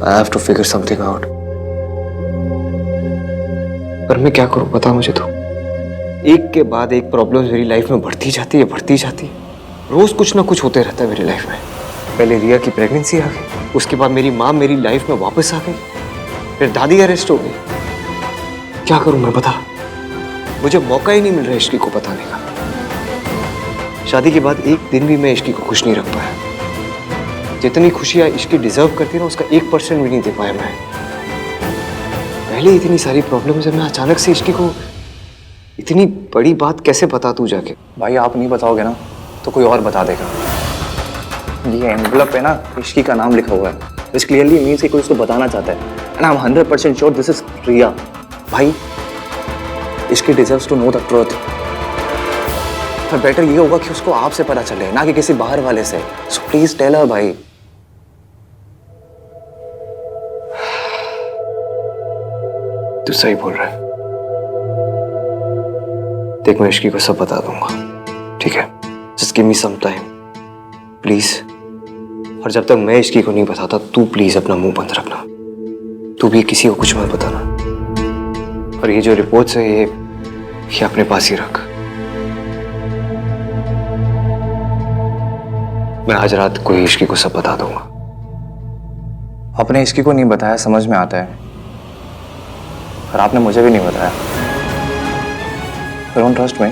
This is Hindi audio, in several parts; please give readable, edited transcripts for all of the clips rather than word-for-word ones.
I have to figure something out. पर मैं क्या करूं बता मुझे तो। एक के बाद एक प्रॉब्लम मेरी लाइफ में बढ़ती जाती है। रोज कुछ ना कुछ होते रहता है मेरी लाइफ में। पहले रिया की प्रेगनेंसी आ गई, उसके बाद मेरी माँ मेरी लाइफ में वापस आ गई, फिर दादी अरेस्ट हो गई। क्या करूं मैं बता, मुझे मौका ही नहीं मिल रहा इश्की को बताने का। शादी के बाद एक दिन भी मैं इश्की को खुश नहीं रख पाया। जितनी खुशियां इश्की डिजर्व करती ना, उसका 1% भी नहीं दे पाया मैं। पहले इतनी सारी प्रॉब्लम्स है, मैं अचानक से इश्की को इतनी बड़ी बात कैसे बता दूं जाके। भाई आप नहीं बताओगे ना तो कोई और बता देगा। ये एनवलप पे ना इश्की का नाम लिखा हुआ है, which clearly means कि कोई उसको बताना चाहता है। And I'm 100% sure this is Riya। भाई Ishki deserves to know the truth। पर बेटर ये होगा कि उसको आपसे पता चले, ना कि किसी बाहर वाले से। So please tell her भाई। तू सही बोल रहा है। देख मैं इश्की को सब बता दूंगा, ठीक है? Just give me some time, please. और जब तक मैं इश्की को नहीं बताता, तू प्लीज अपना मुंह बंद रखना। तू भी किसी को कुछ मत बताना। और ये जो रिपोर्ट्स है ये अपने पास ही रख। मैं आज रात को इश्की को सब बता दूंगा। आपने इश्की को नहीं बताया समझ में आता है, और आपने मुझे भी नहीं बताया। Don't trust me.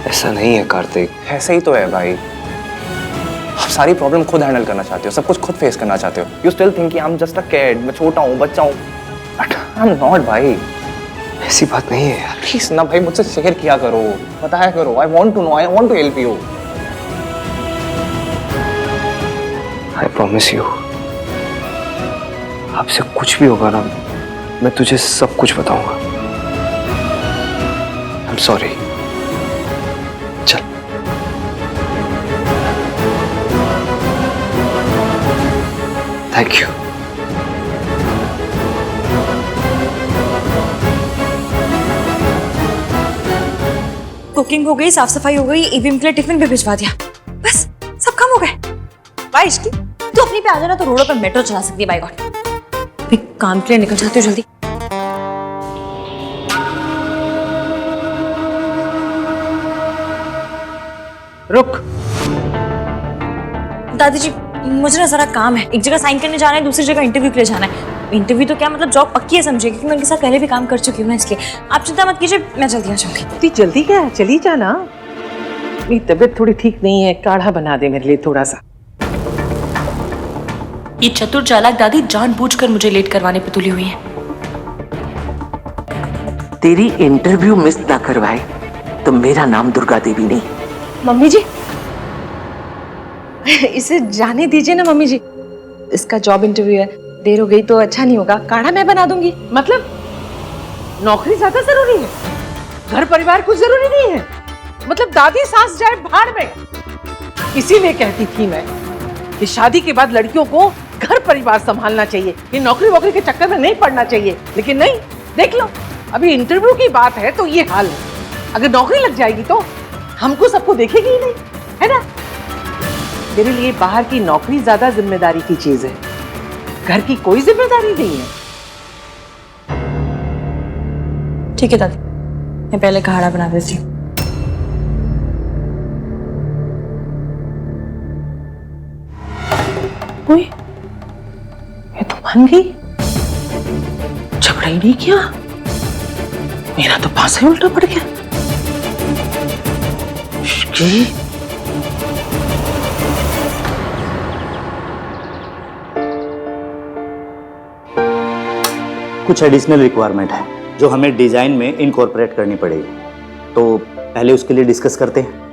ऐसा नहीं है कार्तिक। ऐसा ही तो है भाई। आप सारी प्रॉब्लम खुद हैंडल करना चाहते हो, सब कुछ खुद फेस करना चाहते हो। You still think I am just a kid, मैं छोटा हूँ, बच्चा हूँ, बट आई एम नॉट भाई। ऐसी बात नहीं है यार। प्लीज ना भाई, मुझसे शेयर किया करो, बताया करो। I want to know, I want to help you. I promise you, आपसे कुछ भी होगा ना, मैं तुझे सब कुछ बताऊंगा। I am sorry. चल। Thank you. कुकिंग हो गई, साफ सफाई हो गई, ईवीएम के लिए टिफिन भी भिजवा दिया, बस सब काम हो गए। भाई इश्की, तू अपनी पे आ जाना तो रोडों पे मेट्रो चला सकती है। बाय गॉड, मैं काम के लिए निकल जाती हूँ जल्दी। रुक। दादी जी, मुझे ना जरा काम है। एक जगह साइन करने जाना है, दूसरी जगह इंटरव्यू के लिए जाना है। इंटरव्यू तो क्या मतलब, जॉब पक्की है समझिए, क्योंकि मैं उनके साथ पहले भी काम कर चुकी हूँ ना, इसलिए आप चिंता मत कीजिए, मैं जल्दी आ जाऊंगी। इतनी जल्दी क्या है, चली जाना। मेरी तबीयत थोड़ी ठीक नहीं है, काढ़ा बना दे मेरे लिए थोड़ा सा। ये चतुर चालाक दादी जानबूझकर मुझे लेट करवाने पे तुली हुई है। तेरी इंटरव्यू मिस ना करवाए तो मेरा नाम दुर्गा देवी नहीं। मम्मी जी, इसे जाने दीजिए ना मम्मी जी, इसका जॉब इंटरव्यू है, देर हो गई तो अच्छा नहीं होगा। काढ़ा मैं बना दूंगी। मतलब नौकरी ज्यादा जरूरी है, घर परिवार कुछ जरूरी नहीं है? मतलब दादी सास जाए भाड़ में। इसीलिए कहती थी मैं कि शादी के बाद लड़कियों को घर परिवार संभालना चाहिए, ये नौकरी वोकरी के चक्कर में नहीं पड़ना चाहिए। लेकिन नहीं, देख लो अभी इंटरव्यू की बात है तो ये हाल है। अगर नौकरी लग जाएगी तो हमको सबको देखेगी ही नहीं, है ना? मेरे लिए बाहर की नौकरी ज्यादा जिम्मेदारी की चीज है, घर की कोई जिम्मेदारी नहीं है। ठीक है दादी, मैं पहले काढ़ा बना देती हूँ। ओए, ये तो मान गई, झगड़ा ही नहीं किया। मेरा तो पास ही उल्टा पड़ गया। कुछ एडिशनल रिक्वायरमेंट है जो हमें डिजाइन में इनकॉर्पोरेट करनी पड़ेगी, तो पहले उसके लिए डिस्कस करते हैं।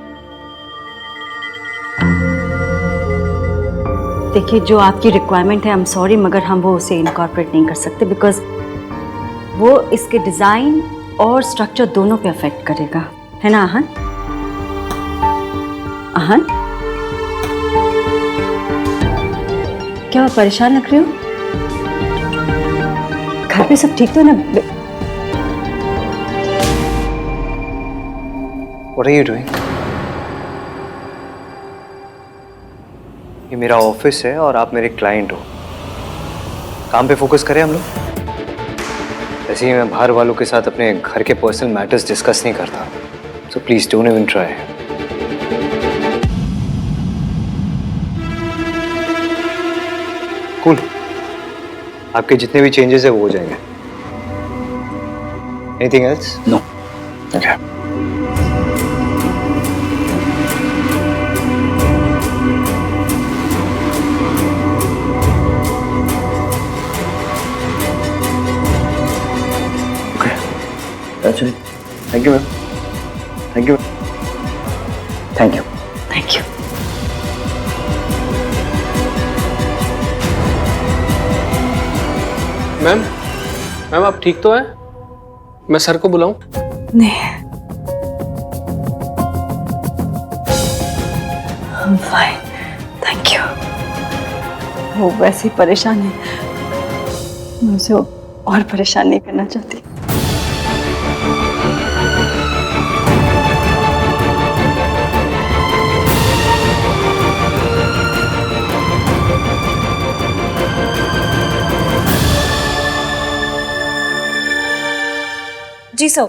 देखिए, जो आपकी रिक्वायरमेंट है, आई एम सॉरी, मगर हम वो उसे इनकॉर्पोरेट नहीं कर सकते, बिकॉज वो इसके डिज़ाइन और स्ट्रक्चर दोनों पे अफेक्ट करेगा, है ना आहन? आहन, क्या परेशान लग रही हो? घर पे सब ठीक तो है ना? What are you doing? ये मेरा ऑफिस है और आप मेरे क्लाइंट हो। काम पे फोकस करें हम लोग। वैसे ही मैं बाहर वालों के साथ अपने घर के पर्सनल मैटर्स डिस्कस नहीं करता, so please don't even try. Cool, आपके जितने भी चेंजेस है वो हो जाएंगे। Anything else? No. Okay. That's it. Thank you, ma'am. Thank you. Thank you. Thank you. Ma'am आप ठीक तो हैं? मैं सर को बुलाऊं? नहीं, I'm fine. Thank you. वो वैसे ही परेशान है, मैं उसे और परेशान नहीं करना चाहती। जी सर,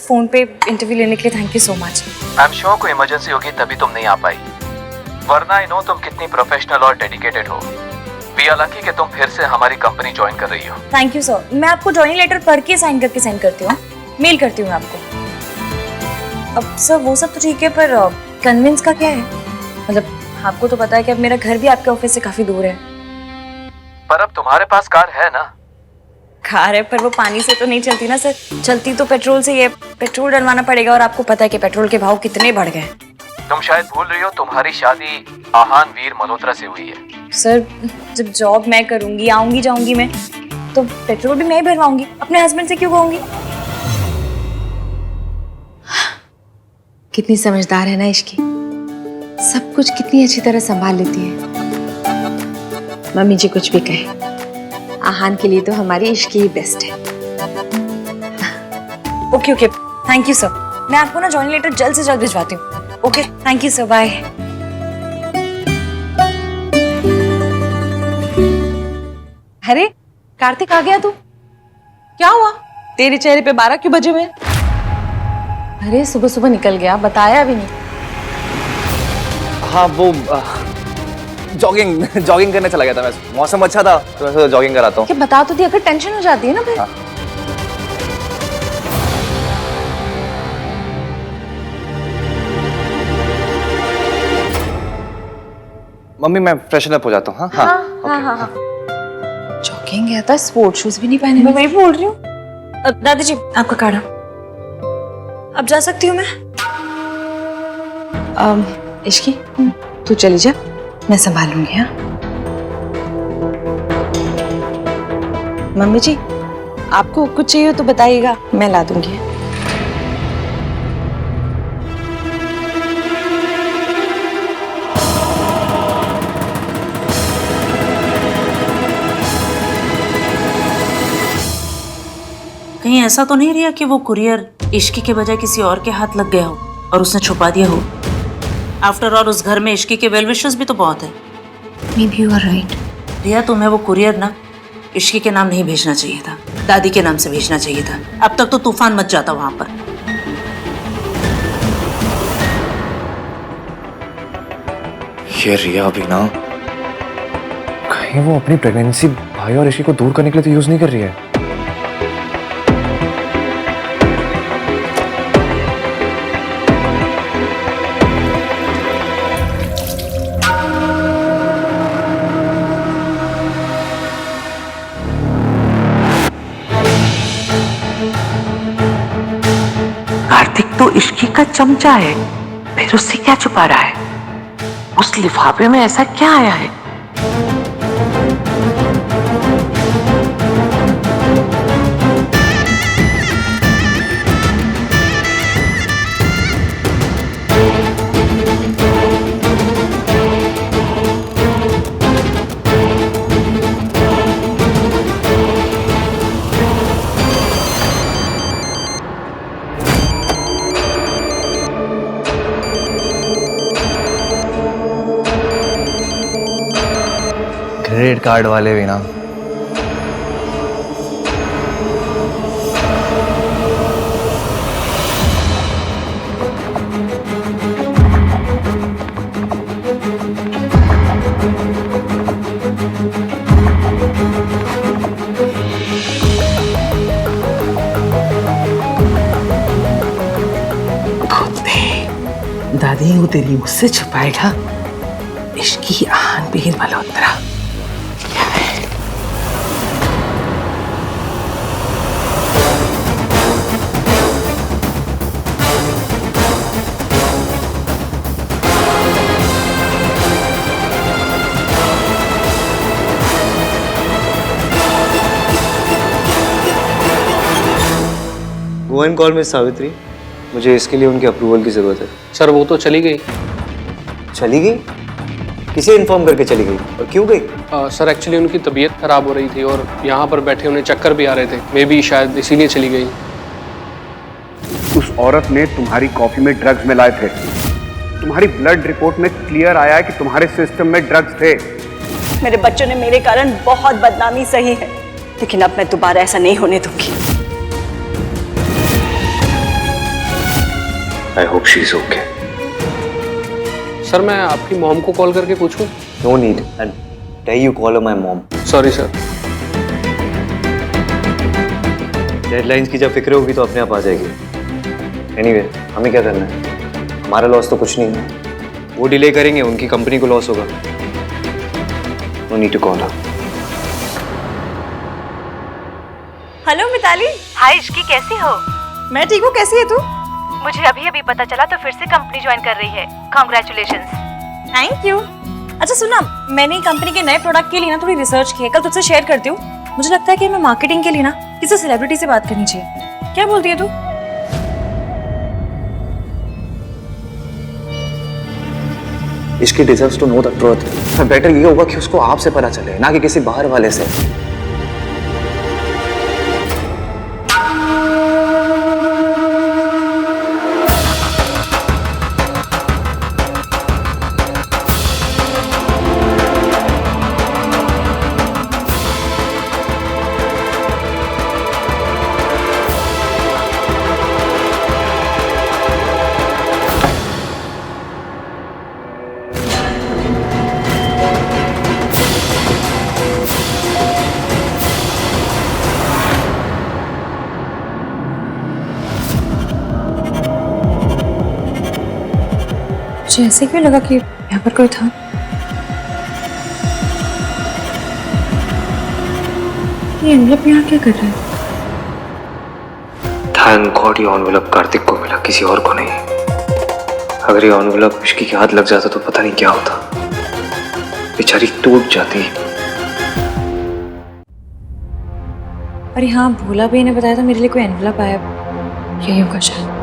फोन पे इंटरव्यू लेने के लिए thank you so much. I am sure कोई इमरजेंसी होगी तभी तुम नहीं आ पाई, वरना आई नो तुम कितनी प्रोफेशनल और डेडिकेटेड हो। वी आर लकी कि तुम फिर से हमारी कंपनी ज्वाइन कर रही हो। थैंक यू सर, मैं आपको ज्वाइनिंग लेटर पढ़ के साइन करके सेंड करती हूँ, मेल करती हूँ आपको। अब सर वो सब तो ठीक है, पर कन्विंस का क्या है? मतलब आपको तो पता है कि अब मेरा घर भी आपके ऑफिस से काफी दूर है। पर अब तुम्हारे पास कार है ना? कार है, पर वो पानी से तो नहीं चलती ना सर, चलती तो पेट्रोल से ही है। पेट्रोल डलवाना पड़ेगा, और आपको पता है कि पेट्रोल के भाव कितने बढ़ गए। तुम शायद भूल रही हो तुम्हारी शादी आहान वीर मल्होत्रा से हुई है। सर जब जॉब मैं करूंगी, आऊंगी जाऊंगी मैं, तो पेट्रोल भी मैं ही भरवाऊंगी, अपने हस्बैंड से क्यों कहूंगी? कितनी समझदार है ना इश्की, सब कुछ कितनी अच्छी तरह संभाल लेती है। मम्मी जी कुछ भी कहे, आहान के लिए तो हमारी इश्की ही बेस्ट है। Okay okay, thank you sir. मैं आपको ना ज्वाइनिंग लेटर जल्द से जल्द भिजवाती हूँ। Okay, thank you sir, bye. अरे कार्तिक आ गया तू? क्या हुआ? तेरे चेहरे पे 12 क्यों बजे हुए? अरे सुबह सुबह निकल गया, बताया भी नहीं। हाँ वो जॉगिंग करने चला गया था मैं। मौसम अच्छा था तो मैं जॉगिंग कराता हूँ। क्या बता तो दिया, अगर टेंशन हो जाती है ना फिर। हाँ। मम्मी मैं फ्रेशन अप हो जाता हूँ। हाँ हाँ। जॉगिंग गया था, स्पोर्ट शूज भी नहीं पहने। मैं वही बोल रही हूँ। दादी जी आपका कार्ड, अब जा सकती हूँ मैं? इश्की तू चली जा, मैं संभालूंगी। हाँ मम्मी जी, आपको कुछ चाहिए तो बताइएगा, मैं ला दूंगी। कहीं ऐसा तो नहीं रिया कि वो कुरियर इश्की के बजाय किसी और के हाथ लग गया हो और उसने छुपा दिया हो? आफ्टर ऑल उस घर में इश्की के वेल विशर्स भी तो बहुत है। Maybe you are right. रिया तुम्हें वो कुरियर ना इश्की के नाम नहीं भेजना चाहिए था, दादी के नाम से भेजना चाहिए था। अब तक तो तूफान मच जाता वहां पर। ये रिया भी ना, कहीं वो अपनी प्रेगनेंसी भाई और इश्की को दूर करने के लिए तो यूज नहीं कर रही है? कार्तिक तो इश्की का चमचा है, फिर उससे क्या छुपा रहा है? उस लिफाफे में ऐसा क्या आया है? क्रेडिट कार्ड वाले भी ना दादी वो तेरी मुझसे छुपाएगा इसकी आन बीन Malhotra. Go and call miss Savitri, मुझे इसके लिए उनके अप्रूवल की जरूरत है। सर वो तो चली गई। चली गई? किसे इन्फॉर्म करके चली गई और क्यों गई? सर एक्चुअली उनकी तबीयत खराब हो रही थी और यहाँ पर बैठे उन्हें चक्कर भी आ रहे थे, मे बी शायद इसीलिए चली गई। उस औरत ने तुम्हारी कॉफी में ड्रग्स मिलाए थे। तुम्हारी ब्लड रिपोर्ट में क्लियर आया है कि तुम्हारे सिस्टम में ड्रग्स थे। मेरे बच्चों ने मेरे कारण बहुत बदनामी सही है, लेकिन अब मैं दोबारा ऐसा नहीं होने दूंगी। I hope she's okay. Sir मैं आपकी मॉम को कॉल करके पूछूं? No need. And dare you call her my mom? Sorry sir. Deadlines की जब फिक्र होगी तो अपने आप आ जाएगी। Anyway, हमें क्या करना है? हमारा लॉस तो कुछ नहीं है। वो डिले करेंगे, उनकी कंपनी को लॉस होगा। No need to call her. Hello Mitali. Hi Ishki, कैसी हो? मैं ठीक हूँ, कैसी है तू? मुझे अभी अभी पता चला तो फिर से कंपनी ज्वाइन कर रही है। कांग्रेचुलेशंस। Thank you. अच्छा सुना, मैंने कंपनी के नए प्रोडक्ट के लिए ना थोड़ी रिसर्च की है, कल तुझसे शेयर करती हूँ। मुझे लगता है कि हमें मार्केटिंग के लिए ना किसी सेलिब्रिटी से बात करनी चाहिए। क्या बोलती है तू? इसकी deserves to know the truth. Better ये होगा कि उसको आपसे पता चले, ना कि किसी बाहर वाले से। मुझे ऐसे क्यों लगा कि यहाँ पर कोई था? ये एनवलप यहाँ क्या कर रहा है? Thank God ये एनवलप कार्तिक को मिला, किसी और को नहीं। अगर ये एनवलप इश्की के हाथ लग जाता तो पता नहीं क्या होता। बेचारी टूट जाती। अरे हाँ, भोला भाई ने बताया था मेरे लिए कोई एनवलप आया, यही होगा शायद।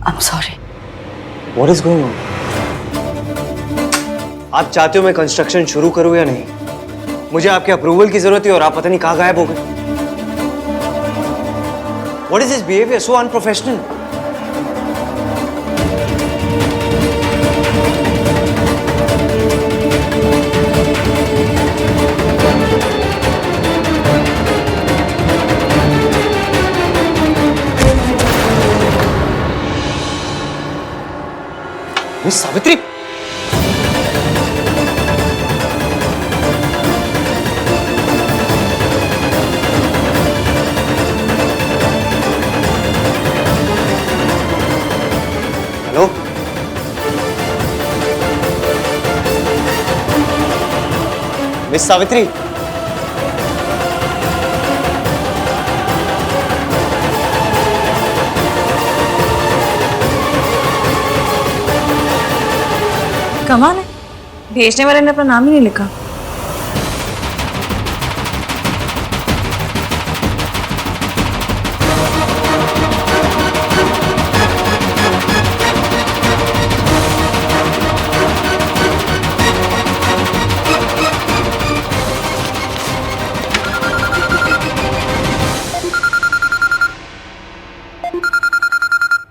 I'm sorry. What is going on? आप चाहते हो मैं कंस्ट्रक्शन शुरू करूं या नहीं? मुझे आपके अप्रूवल की जरूरत है और आप पता नहीं कहाँ गायब हो गए। What is this behavior? So unprofessional. Miss Savitri, hello, miss Savitri, कमाल है, भेजने वाले ने अपना नाम ही नहीं लिखा।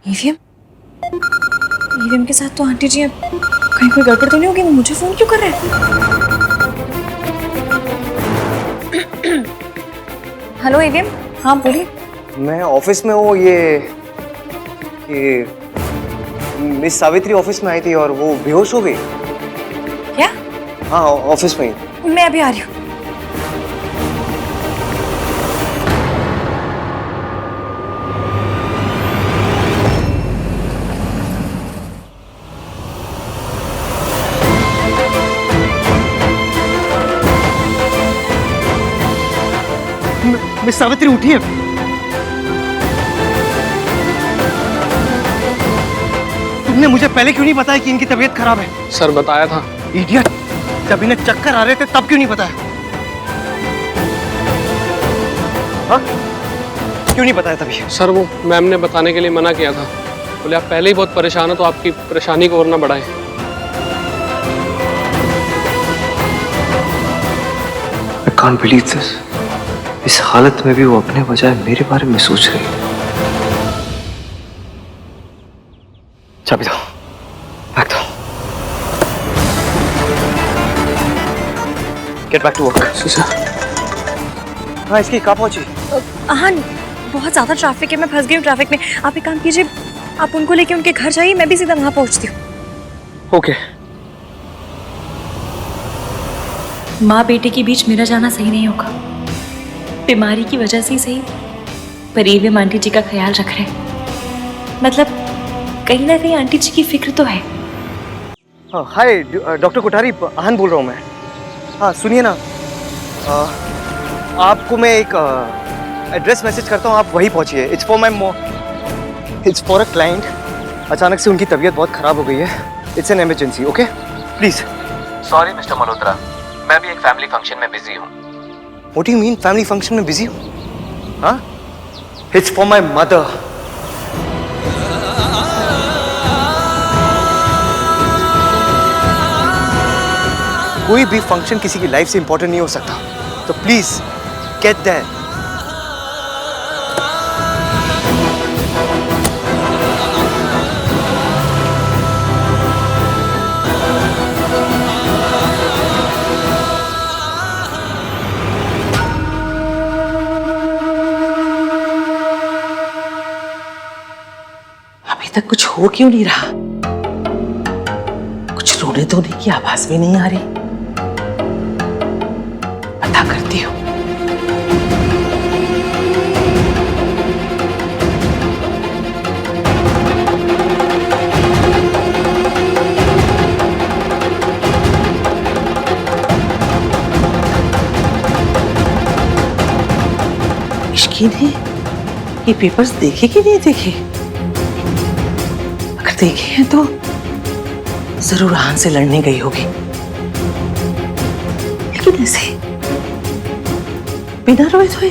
ईवीएम? ईवीएम के साथ तो आंटी जी, अब कहीं कोई गड़बड़ तो नहीं होगी? मुझे फोन क्यों कर रहे हैं? Hello EVM. हाँ बोलिए। मैं ऑफिस में हूँ। ये मिस सावित्री ऑफिस में आई थी और वो बेहोश हो गई। क्या? हाँ, ऑफिस में ही। मैं अभी आ रही हूँ। मिस सावित्री उठिए। तुमने मुझे पहले क्यों नहीं बताया कि इनकी तबीयत खराब है? सर बताया था। इडियट, जब इन्हें चक्कर आ रहे थे तब क्यों नहीं बताया? हाँ? क्यों नहीं बताया तभी? सर वो मैम ने बताने के लिए मना किया था। बोले आप पहले ही बहुत परेशान हो तो आपकी परेशानी को और ना बढ़ाएं। I can't believe this. इस हालत में भी वो अपने बजाय मेरे बारे में सोच रही है। चाबी दो, बैग दो। Get back to work. हाँ, इसकी कहाँ पहुंची? हाँ, बहुत ज्यादा ट्रैफिक है, मैं फंस गई हूँ ट्रैफिक में। आप एक काम कीजिए, आप उनको लेके उनके घर जाइए, मैं भी सीधा वहां पहुंचती हूँ। ओके। माँ बेटे के बीच मेरा जाना सही नहीं होगा। बीमारी की वजह से ही सही, पर ईवीएम आंटी जी का ख्याल रख रहे हैं। मतलब कहीं ना कहीं आंटी जी की फिक्र तो है। हाँ, हाय डॉक्टर कोठारी, आहन बोल रहा हूँ मैं। हाँ सुनिए ना, आपको मैं एक एड्रेस मैसेज करता हूँ, आप वहीं पहुँचिए। It's for a client. अचानक से उनकी तबीयत बहुत खराब हो गई है। It's an emergency, okay please. Sorry mister Malhotra, मैं भी एक फैमिली फंक्शन में बिजी हूँ। What do you mean family function में बिजी हूँ? हाँ, इट्स फॉर माय मदर। कोई भी फंक्शन किसी की लाइफ से इंपॉर्टेंट नहीं हो सकता, तो प्लीज गेट दैट। अभी तक कुछ हो क्यों नहीं रहा? कुछ रोने धोने की आवाज भी नहीं आ रही। पता करती हूँ। इश्की ने ये पेपर्स देखे कि नहीं देखे? अगर देखे हैं तो जरूर आहन से लड़ने गई होगी, लेकिन ऐसे बिना रोए धोए,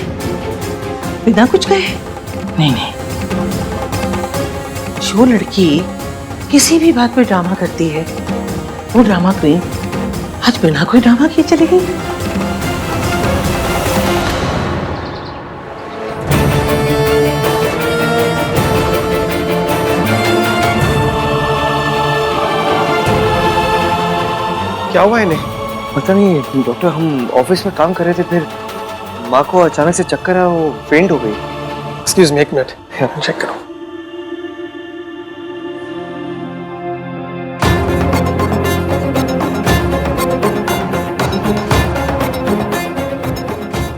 बिना कुछ कहे? नहीं नहीं, जो लड़की किसी भी बात पे ड्रामा करती है वो ड्रामा क्वीन आज बिना कोई ड्रामा किए चली गई। क्या हुआ इन्हें? पता नहीं डॉक्टर, हम ऑफिस में काम कर रहे थे, फिर माँ को अचानक से चक्कर आया, वो फेंट हो गई। एक्सक्यूज मी, एक मिनट चेक करो।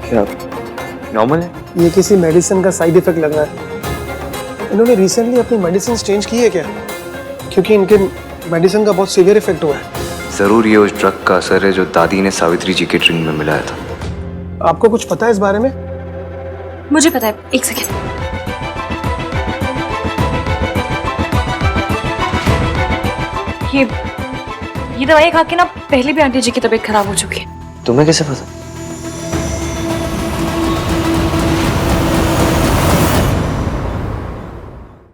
क्या नॉर्मल है? ये किसी मेडिसिन का साइड इफेक्ट लग रहा है। इन्होंने रिसेंटली अपनी मेडिसिन चेंज की है क्या? क्योंकि इनके मेडिसिन का बहुत सीवियर इफेक्ट हुआ है। जरूर ये उस ड्रग का असर है जो दादी ने सावित्री जी के ड्रिंक में मिलाया था। आपको कुछ पता है इस बारे में? मुझे पता है, एक सेकेंड। ये दवाई खा के ना पहले भी आंटी जी की तबीयत खराब हो चुकी है। तुम्हें कैसे पता?